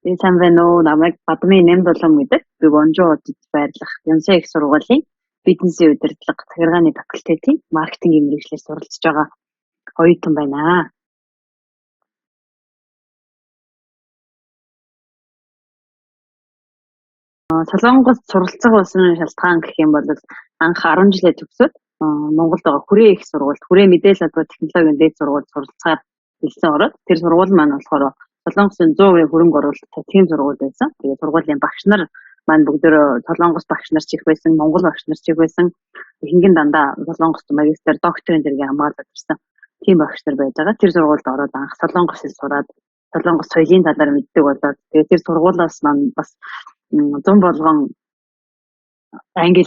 Сайн байна уу? Намайг Бадмын Нэм Дулам гэдэг. Би Вонжуудад байрлах Янсаа их сургуулийн бизнесийн удирдлага захиргааны факультетийн маркетингийн мэргэжлээр суралцж байгаа оюутан байна. Солонгос суралцах болсон шалтгаан гэх юм бол анх 10 жилээ төгсөөд Монголд байгаа Хүрээ их сургуульд Хүрээ мэдээлэл албан технологийн дээд сургуульд суралцахаар хэлсэн ороод тэр сургууль маань болохоор Солонгосын 100% хөрөнгө оруулалттай тийм сургууль байсан. Тэгээд сургуулийн багш нар маань бүгдөө Солонгос багш нар ч их байсан, Монгол багш нар ч их байсан. Ихэнх нь дандаа Солонгост магистр, докторийн зэрэг хамгаалаад ирсэн. Тийм багш нар байж байгаа. Тэр сургуульд ороод анх Солонгос хэл сураад Солонгос соёлын талаар мэддэг болоод тэгээд тэр сургуулиас маань бас зам болгон англи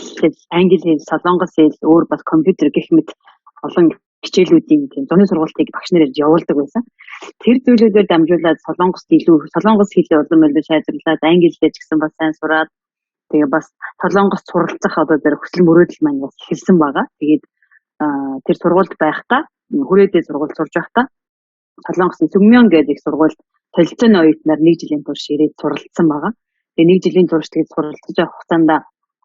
хэл, солонгос хэл, өөр бас компьютер гэх мэт олон хичээлүүдийн тийм зуны сургалтыг багш нар ирж явуулдаг байсан. Тэр зүйлүүдээр дамжуулаад солонгост хэлээ улам илүү сайжруулад англи хэлээ ч гэсэн бас сайн сураад тэгээ бас солонгост суралцах одоо тэр хүсэл мөрөөдөл маань бас эхэлсэн байгаа. Тэгээд тэр сургуульд байхдаа хүрээдээ сургууль сурж байхдаа Солонгосын Сүммён гэдэг их сургуульд солилцооны оюутнаар 1 жилийн турш ирээд суралцсан байгаа. Тэгээ 1 жилийн турш тэгээд суралцж явах хугацаанд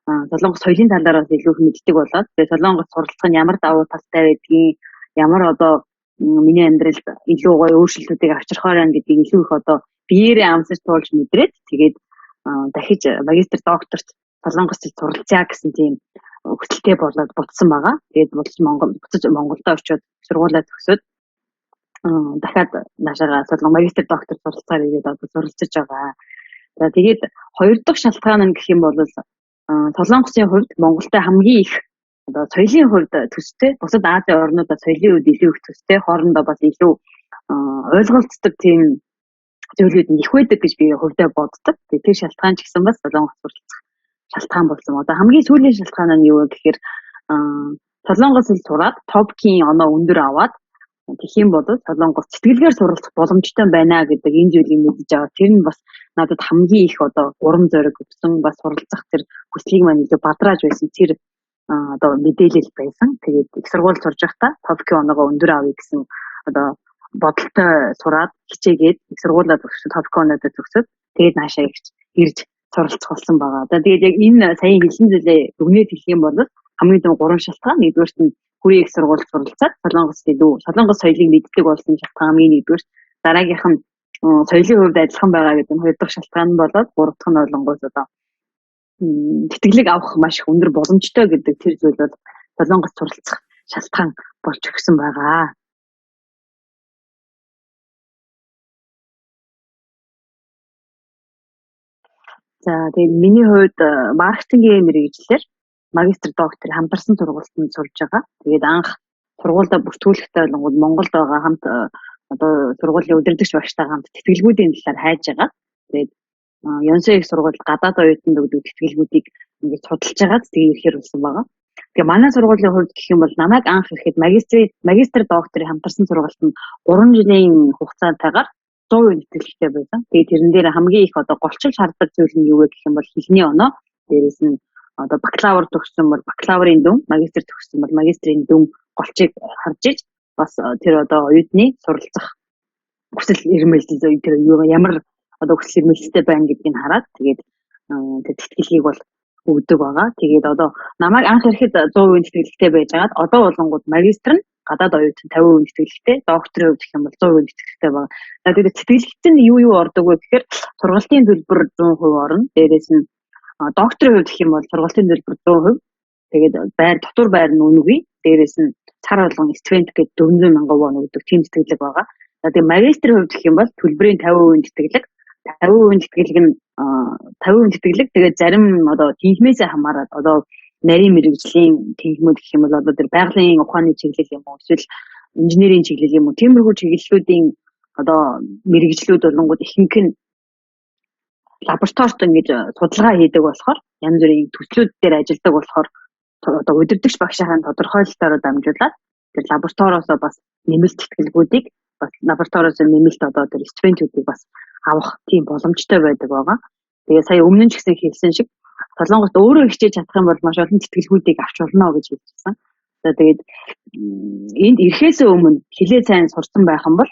Солонгос соёлын талаар бас илүү их мэддэг болоод тэгээд Солонгос суралцах нь ямар давуу талтай байдгийг, ямар одоо миний амьдралд илүү гоё өөрчлөлтүүдийг авчрахаар байна гэдгийг илүү их одоо биеэрээ амсаж туулж мэдрээд тэгээд дахиж магистр докторт Солонгос хэл суралцъя гэсэн тийм хүсэлтэй болоод буцсан байгаа. Тэгээд буцаж Монголдо очиод сургуулаа төгсөөд дахиад наашаага магистр доктор суралцаар ирээд одоо суралцж байгаа. За тэгээд хоёр дахь шалтгаан нь гэх юм бол Солонгосын хувьд Монголтай хамгийн их одоо соёлын хувьд төстэй, бусад Азийн орнуудад соёлын хувьд илүү их төстэй, хоорондоо бас илүү ойлголцдог тийм зүйлүүд нь их байдаг гэж би хувьдаа боддог. Тэгээд тэр шалтгаан ч гэсэн бас Солонгос суралцах шалтгаан болсон. Одоо хамгийн сүүлийн шалтгаан нь юу вэ гэхээр Солонгос хэл сураад топкийн оноо өндөр аваад гэх юм бол Солонгос сэтгэлгээр суралцах боломжтой байна гэдэг энэ зүйлийг мэдэж аваад тэр нь бас надад хамгийн их одоо урам зориг өгсөн, бас суралцах тэр хүслийг маань илүү бадрааж байсан тэр одоо мэдээлэл байсан. Тэгээд их сургууль сурж байхдаа топкийн оноогоо өндөр авъя гэсэн одоо бодолтой сураад хичээгээд их сургуулаа төгсөд топкийн оноотой төгсөд тэгээд наашаа ирж суралцах болсон байгаа. Одоо тэгээд яг энэ саяын хэлсэн зүйлээ өгнөд хэлэх юм бол хамгийн том 3 шалтгаан. Нэгдүгээрт нь Хүрээ их сургуульд суралцаад Солонгос соёлыг мэддэг болсон шалтгаан хамгийн нэгдүгээр. Дараагийнх нь соёлын хувьд адилхан байгаа гэдэг нь хоёр дахь шалтгаан болоод гурав дахь нь болонгоос одоо тэтгэлэг авах маш их өндөр боломжтой гэдэг тэр зүйл бол Солонгос суралцах шалтгаан болж өгсөн байгаа. За тэгээд миний хувьд маркетингийн мэргэжлэр магистр доктор хамтарсан сургуультанд сурж байгаа. Тэгээд анх сургуультай бүртгүүлэхдээ болонгод Монголд байгаа хамт одоо сургуулийн удирдагч багштайгаа хамт тэтгэлгүүдийн талаар хайж байгаа. Тэгээд Янсаа их сургуульд гадаад оюутанд өгдөг тэтгэлгүүдийг ингээд судалж байгаад тэгээд ирэхээр болсон байгаа. Тэгээ манай сургуулийн хувьд гэх юм бол намайг анх ирэхэд магистр докторийн хамтарсан сургуультанд 3 жилийн хугацаатайгаар 100% тэтгэлэгтэй байсан. Тэгээд тэрэн дээр хамгийн их одоо голчилж харддаг зүйл нь юу вэ гэх юм бол хэлний оноо, дээрээс нь одоо бакалавр төгссөн бол бакалаврын дүн, магистр төгссөн бол магистрийн дүн голчийг харж иж бас тэр одоо оюутны суралцах хүсэл эрмэлзэл тэр ямар одоо хүсэл эрмэлзэлтэй байна гэдгийг хараад тэгээд тэр тэтгэлгийг бол өгдөг байгаа. Тэгээд одоо намайг анх ирэхэд 100% тэтгэлэгтэй байж байгаад одоо болонгууд магистр нь гадаад оюутан 50% тэтгэлэгтэй, докторийн хувьд гэх юм бол 100% тэтгэлэгтэй байгаа. Тэгээд тэтгэлэгт нь юу ордог вэ гэхээр сургалтын төлбөр 100% орно. Дээрээс нь докторийн хувьд гэх юм бол сургалтын төлбөр 100%. Тэгээд дотор байр нь үнэгүй. Дээрээс нь цар болгон стипенд гэдэг 400,000 вон өгдөг тийм тэтгэлэг байгаа. Тэгээд магистрийн хувьд гэх юм бол төлбөрийн 50% тэтгэлэг. 50% тэтгэлэг нь 50% тэтгэлэг. Тэгээд зарим одоо тэнхмээсээ хамаарат одоо нарийн мэрэгжлийн тэнхмүүд гэх юм бол одоо тэр байгалийн ухааны чиглэл юм уу эсвэл инженерийн чиглэл юм уу тиймэрхүү чиглэлүүдийн одоо мэрэгжлүүд болонгууд ихэнх нь лабораторид ингэж судалгаа хийдэг болохоор янз бүрийн төслүүд дээр ажилладаг болохоор одоо удирдагч багшийн тодорхойлолтоор дамжуулаад тэр лабораториос бас нэмэлт тэтгэлгүүдийг бас лабораториос нэмэлт одоо тэр стипендүүдийг бас авах тийм боломжтой байдаг байгаа. Тэгээ сая өмнө нь ч гэсэн хэлсэн шиг Солонгост өөрөө хичээж чадах юм бол маш олон тэтгэлгүүдийг авч болно гэж хэлсэн. За тэгээд энд ирэхээс өмнө хилээ сайн сурсан байх юм бол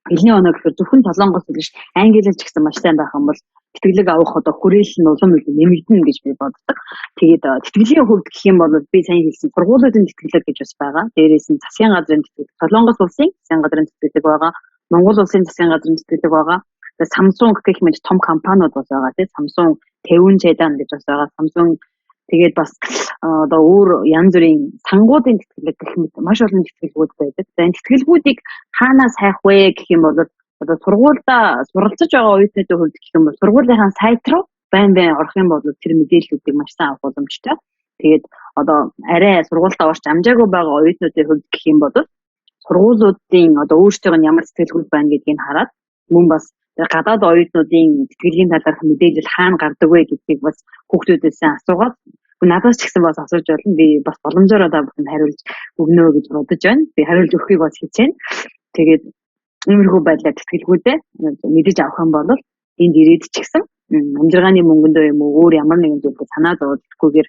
Хэлний оноо гэхээр зөвхөн Солонгос биш англи хэл ч гэсэн маш сайн байх юм бол тэтгэлэг авах одоо хүрээлэл нь улам илүү нэмэгдэнэ гэж би боддог. Тэгээд тэтгэлийн хувьд гэх юм бол би сайн хэлсэн сургуулиудын тэтгэлэг гэж бас байгаа. Дээрээс нь засгийн газрын тэтгэлэг, Солонгос улсын засгийн газрын тэтгэлэг байгаа. Монгол улсын засгийн газрын тэтгэлэг байгаа. Тэгээд Samsung гэх мэт том компаниуд бас байгаа тийм Samsung, Тэвэн Чедан гэж бас байгаа. Samsung тэгээд бас одоо өөр янз бүрийн сангуудын тэтгэлэг гэх мэт маш олон тэтгэлгүүд байдаг. За энэ тэтгэлгүүдийг хаанаас хайх вэ гэх юм бол одоо сургуультай суралцж байгаа оюутнуудын хувьд гэх юм бол сургуулийнхаа сайт руу байн орох юм бол тэр мэдээллүүдийг маш сайн авах боломжтой. Тэгээд одоо арай сургуультай орч амжаагүй байгаа оюутнуудын хувьд гэх юм бол сургуулиудын одоо өөрсдийнх нь ямар тэтгэлгүүд байна гэдгийг хараад мөн бас гадаад оюутнуудын тэтгэлгийн талаарх мэдээлэл хаана гардаг вэ гэдгийг бас хүүхдүүдээс асуугаад надаас ч гэсэн бас асууж болно. Би бас боломжоор одоо бүхэнд хариулж өгнө гэж бодож байна. Би хариулж өгөхийг бас хичээнэ. Тэгээд иймэрхүү байдлаар тэтгэлгүүдээ мэдэж авах юм бол энд ирээд ч гэсэн амжиргааны мөнгөндөө юм уу өөр ямар нэгэн зүйлд санаа зовлохгүйгээр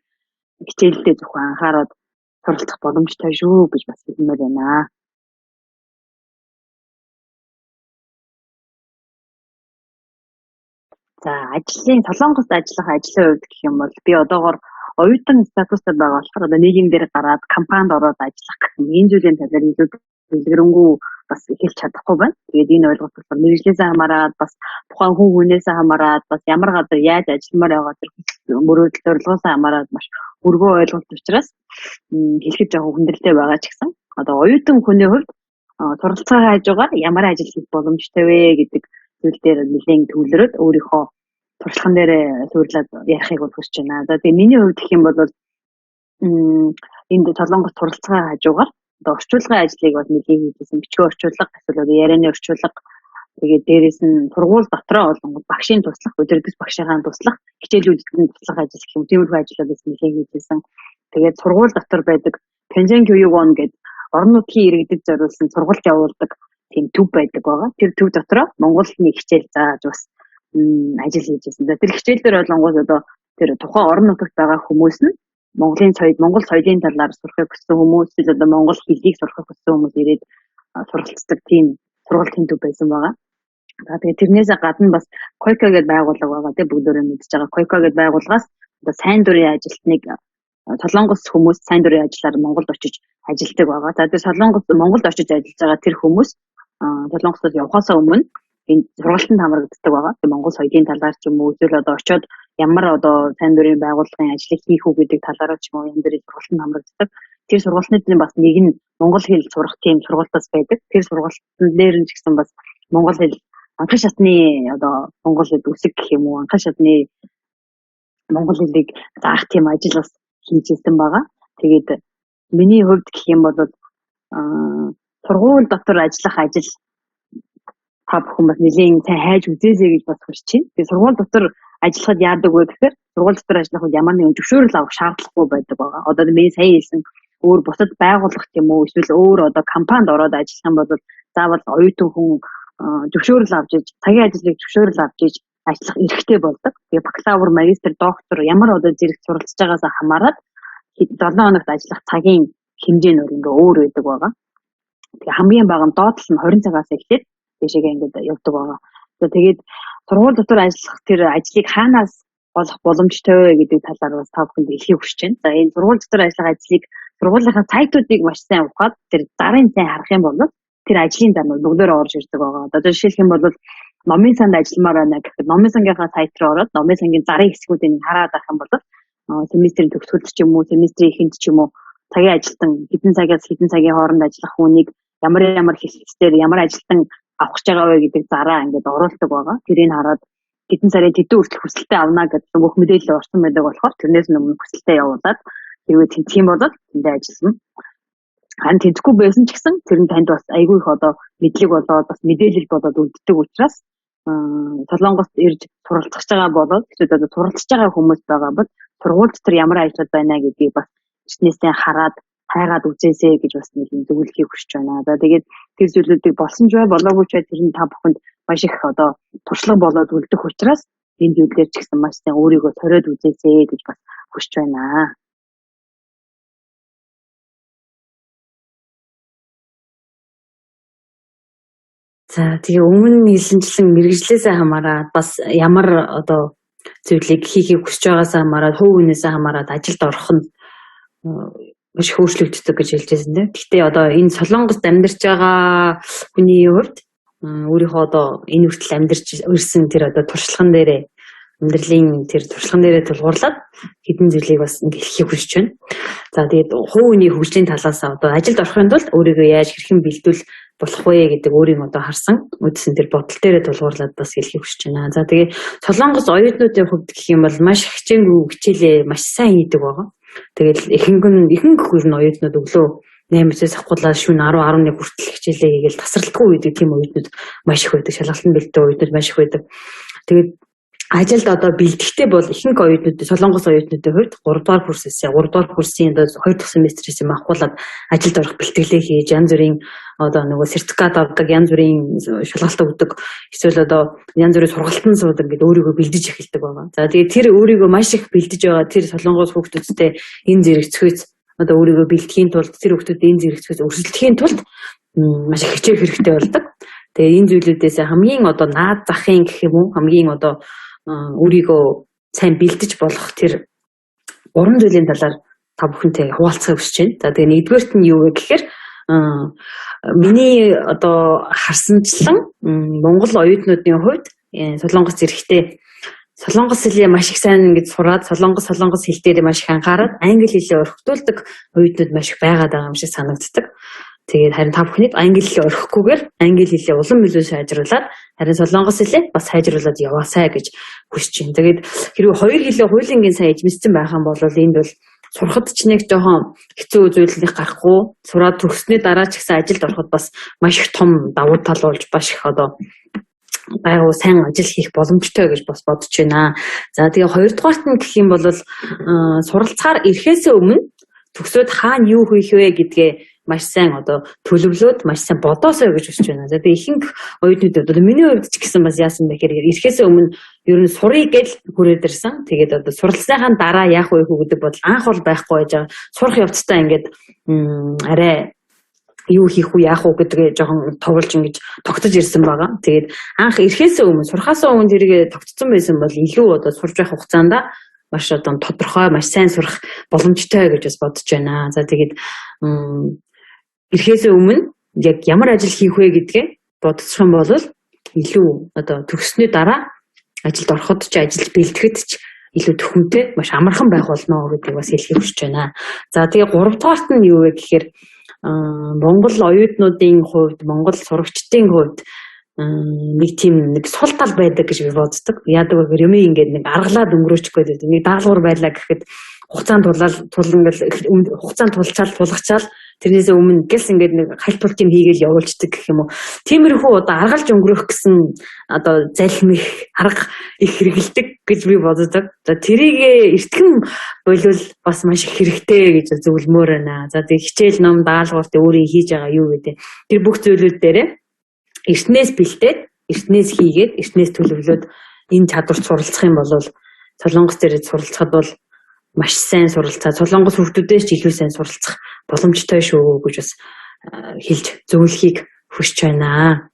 хичээлдээ зөвхөн анхаарал суралцах боломжтой шүү гэж бас хэлмээр байна. За ажлын Солонгост ажиллах ажлын хувьд гэх юм бол би одоогоор оюутан статустай байгаа болохоор одоо нийгэм дээр гараад компанид ороод ажиллах гэх юм энэ зүйлийн талаар илүү дэлгэрэнгүй бас хэлж чадахгүй байна. Тэгээд энэ ойлголт болохоор мэргэжлээс хамаарат бас тухайн хүн хүнээс хамаарат бас ямар газар яаж ажилламаар байгаа тэр мөрөөдөл зорилгоос хамаарат маш өргөө ойлголт учраас хэлэхэд жоохон хүндрэлтэй байгаа ч гэсэн одоо оюутан хүний хувьд суралцгаа хажуугаар ямар ажил хийх боломжтой вэ гэдэг зүйл дээр нэлээд төвлөрөөд өөрийнхөө туршлаган дээр суурлаад ярихыг хүсэж байна. За тэгээ миний хувьд гэх юм бол энд Солонгос суралцгаа хажуугаар одоо орчуулгын ажлыг бол нэлээд хийжсэн. Бичгийн орчуулга, эсвэл ярианы орчуулга тэгээд дээрэс нь сургууль дотроо болонгод багшийн туслах, өдөртөс багшийн туслах, хичээлүүдийн туслах ажил гэх юм. Тиймэрхүү ажлуудаас нэлээд хийжсэн. Тэгээд сургууль дотор байдаг Пенжен Кююгон гэдэг орон нутгийн иргэдэд зориулсан сургалт явуулдаг тийм төв байдаг байгаа. Тэр төв дотроо Монголны хичээл зааж бас ажил хийжсэн. Тэр хичээл дээр болонгууд одоо тэр тухайн орон нутагт байгаа хүмүүс нь Монголын Монгол соёлын талаар сурахыг хүссэн хүмүүс или одоо монгол хэлийг сурахыг хүссэн хүмүүс ирээд суралцдаг тийм сургалтын төв байсан байгаа. За тэгээд тэрнээс гадна бас Койка гэдэг байгууллага байгаа тийм бүгдөө мэдж байгаа. Койка гэдэг байгууллагаас одоо сайн дурын ажилтныг Солонгос хүмүүс сайн дурын ажиллаар Монголд очиж ажилладаг байгаа. За тэр Монголд очиж ажиллаж байгаа тэр хүмүүс Солонгосод явхаасаа өмнө энэ сургалтанд хамрагддаг байгаа. Тэгээ Монгол соёлын талаар ч юм уу эсвэл одоо очиод ямар одоо сайн дурын байгууллагын ажлыг хийх үү гэдэг талаараа ч юм уу энэ дэрийг сургалтанд хамрагддаг. Тэр сургалтын бас нэг нь монгол хэл сурах тийм сургалтаас байдаг. Тэр сургалтын дээр нь ч гэсэн бас монгол хэл анхан шатны одоо монгол хэл үсэг гэх юм уу анхан шатны монгол хэлийг заах тийм ажил бас хийжсэн байгаа. Тэгээд миний хувьд гэх юм бол сургууль дотор ажиллах ажил та бүхэн бас нэлийн сайн хайж үзээсэй гэж бас хүсэж байна. Тэгээд сургууль дотор ажиллахад яадаг вэ гэхээр сургууль дотор ажиллах үед ямар нэгэн зөвшөөрөл авах шаардлагагүй байдаг байгаа. Одоо миний сая хэлсэн өөр бусад байгууллага юм уу эсвэл өөр одоо компанид ороод ажиллах юм бол заавал оюутан хүн зөвшөөрөл авч иж цагийн ажлыг зөвшөөрөл авч иж ажиллах эрхтэй болдог. Тэгээ бакалавр, магистр, доктор ямар одоо зэрэг суралцж байгаас хамаарат 7 хоногт ажиллах цагийн хэмжээ нь ингээ өөр байдаг байгаа. Тэгээ хамгийн бага нь доотлол нь 20 цагаас эхлээд тийшээгээ ингээд явдаг байгаа. Тэгээд сургууль дотор ажиллах тэр ажлыг хаанаас олох боломжтой вэ гэдэг талаар бас та бүхэнд хэлхийг хүсэж байна. За энэ сургууль дотор ажиллах ажлыг сургуулийнхаа сайтуудыг маш сайн ухаад тэр зарын сайн харах юм бол тэр ажлын зам бүгдөө орж ирдэг байгаа. Одоо жишээлх юм бол номын санд ажилламаар байна гэхэд номын сангийнхаа сайт руу ороод номын сангийн зарын хэсгүүдийг хараад авах юм бол семестрийн төгсгөлд ч юм уу, семестрийн эхэнд ч юм уу цагийн ажилтан хэдэн цагаас хэдэн цагийн хооронд ажиллах хүнийг ямар хэлцээр ямар ажилтан авах гэж байгаа вэ гэдэг зараа ингээд оруулдаг байгаа. Тэрийг хараад хэдэн сарын тэдэн хүртэл хүсэлтээ авна гэдэг бүх мэдээлэл орсон байдаг болохоор тэрнээс өмнө хүсэлтээ явуулаад хэрвээ тэнцэх юм бол тэндээ ажиллана. Харин тэнцэхгүй байсан ч гэсэн тэр нь танд бас айгүй их одоо мэдлэг болоод бас мэдээлэл болоод үлддэг учраас Солонгост ирж суралцах байгаа болоод эсвэл одоо суралцж байгаа хүмүүс байгаа бол сургууль дотор ямар ажил байна гэдгийг бас ичнээсээ хараад хайгаад үзээсэй гэж бас нэг юм зөвлөхийг хүсэж байна. За тэгээд тэр зүйлүүдийг болсон ч бай болоогүй ч бай тэр нь та бүхэнд маш их одоо туршлага болоод үлдэх учраас энэ зүйлээр ч гэсэн маш сайн өөрийгөө ториод үзээсэй гэж бас хүсэж байна. За тэгээ өмнө хэлсэнчлэн мэрэгжлээсээ хамаарат бас ямар одоо зүйлийг хийхийг хүсэж байгаасаа хамаарат хувь хүнээсээ хамаарат ажилд орох нь маш их өөрчлөгддөг гэж хэлж байсан тийм. Гэхдээ одоо энэ Солонгост амьдарч байгаа хүний хувьд өөрийнхөө одоо энэ хүртэл амьдарч ирсэн тэр одоо туршлаган дээрээ амьдралын тэр туршлаган дээрээ тулгуурлаад хэдэн зүйлийг бас ингэ хэлхийг хүсэж байна. За тэгээд хувь хүний хөгжлийн талаас одоо ажилд орохын тулд өөрийгөө яаж хэрхэн бэлдвэл болох вэ гэдэг өөрийн одоо харсан үдсэн тэр бодол дээрээ тулгуурлаад бас хэлхийг хүсэж байна. За тэгээд Солонгос оюутнуудын хувьд гэх юм бол маш хичээнгүй хичээлээ маш сайн хийдэг байгаа. Тэгэл ихэнх хүн оюутнууд өглөө 8-аас ахгуулаад шөнө 10-11 хүртэл хичээлээ хийгээл тасралтгүй үйдэг тийм оюутнууд маш их байдаг. Шалгалтын бэлдээ оюутнууд маш их байдаг. Тэгээд ажилд одоо бэлтгэхдээ бол ихэнх оюутнууд Солонгос оюутнуудын хувьд 3 дугаар курсын одоо 2 дахь семестрээс юм ахгуулаад ажилд орох бэлтгэлээ хийж янз бүрийн одоо нөгөө сертификат авдаг, янз бүрийн шалгалт өгдөг, эсвэл одоо янз бүрийн сургалтанд суудаг гэдэг өөрийгөө бэлдэж эхэлдэг байгаа. За тэгээд тэр өөрийгөө маш их бэлдэж байгаа тэр Солонгос хүүхдүүдтэй энэ зэрэгцгөөс одоо өөрийгөө бэлтгэхийн тулд тэр хүүхдүүд энэ зэрэгцгөөс өрсөлдөхийн тулд маш их хичээх хэрэгтэй болдог. Тэгээд энэ зүйлүүдээс хамгийн одоо наад захын гэх юм уу хамгийн одоо өөрийгөө сайн бэлдэж болох тэр 3 зүйлийн талаар та бүхэнтэй хуваалцахыг хүсэж байна. За тэгээ нэгдүгээрт нь юу вэ гэхээр миний одоо харсанчлан Монгол оюутнуудын хувьд Солонгос ирэхдээ Солонгос хэлээ маш их сайн ингэж сураад Солонгос хэл дээр маш их анхаарал англи хэлээ орхитуулдаг оюутнууд маш их байгаад байгаа юм шиг санагддаг. Тэгээд харин та бүхнийг англи хэлээ орхихгүйгээр англи хэлээ улам илүү сайжруулад харин Солонгос хэлээ бас сайжруулад яваасай гэж хүсэж байна. Тэгээд хэрвээ хоёр хэлээ хуулингийн сайн эзэмшсэн байх юм бол энд бол сурахад ч нэг жоохон хэцүү зүйлийг гарахгүй сураад төгссөний дараа ч гэсэн ажилд ороход бас маш их том давуу тал болж маш их одоо гайгүй сайн ажил хийх боломжтой гэж бас бодож байна. За тэгээ хоёрдугаарт нь гэх юм бол суралцахаар ирэхээс өмнө төгсөөд хаана юу хийх вэ гэдгээ маш сайн одоо төлөвлөөд маш сайн бодоосоо гэж хүсэж байна. За тэгээ ихэнх оюутнуудад одоо миний хувьд ч гэсэн бас яасан бэ гэхээр ирэхээс өмнө ер нь сурыг гэж хүрээд ирсэн. Тэгээд одоо суралцсныхаа дараа яах вэ гэдэг бодол анх бол байхгүй байж байгаа. Сурах явцдаа ингээд арай юу хийх үү яах уу гэдгээ жоохон тоглож ингэж тогтож ирсэн байгаа. Тэгээд анх ирэхээс өмнө сурахаас өмнө тэрийг тогтцсон байсан бол илүү одоо сурж байх хугацаанд маш одоо тодорхой маш сайн сурах боломжтой гэж бас бодож байна. За тэгээд ирэхээс өмнө яг ямар ажил хийх вэ гэдгээ бодчих юм бол илүү одоо төгссөний дараа ажилд ороход ч ажилд бэлтгэхэд ч илүү төхөмтэй маш амархан байх болно гэдгийг бас хэлхийг хүсэж байна. За тэгээ 3 дугаарт нь юу вэ гэхээр Монгол оюутнуудын хувьд, Монгол сурагчдын хувьд нэг тийм нэг сул тал байдаг гэж би боддог. Яадаг вэ гэхээр юм ингээд нэг аргалаад өнгөрөөчих гээд нэг даалгавар байлаа гэхэд хугацаанд хугацаанд тулгачаал тэрнээсээ өмнө гэлс ингээд нэг хальтуултыг хийгээл явуулцдаг гэх юм уу. Тиймэрхүү одоо аргалж өнгөрөх гэсэн одоо залхим их арга их хэрэгэлдэг гэж би боддог. За тэрийг эртгэн болвол бас маш их хэрэгтэй гэж зөвлөмөр байна. За тэг хичээл ном даалгаварт өөрийн хийж байгаа юу гэдэг. Тэр бүх зүйлүүд дээрээ эртнээс бэлдээд, эртнээс хийгээд, эртнээс төлөвлөөд энэ чадварт суралцах юм бол Солонгос дээр суралцахад бол маш сайн суралцаа. Солонгос хүүхдүүдээс ч илүү сайн суралцах боломжтой шүү гэж бас хэлж зөвлөхийг хүсэж байна.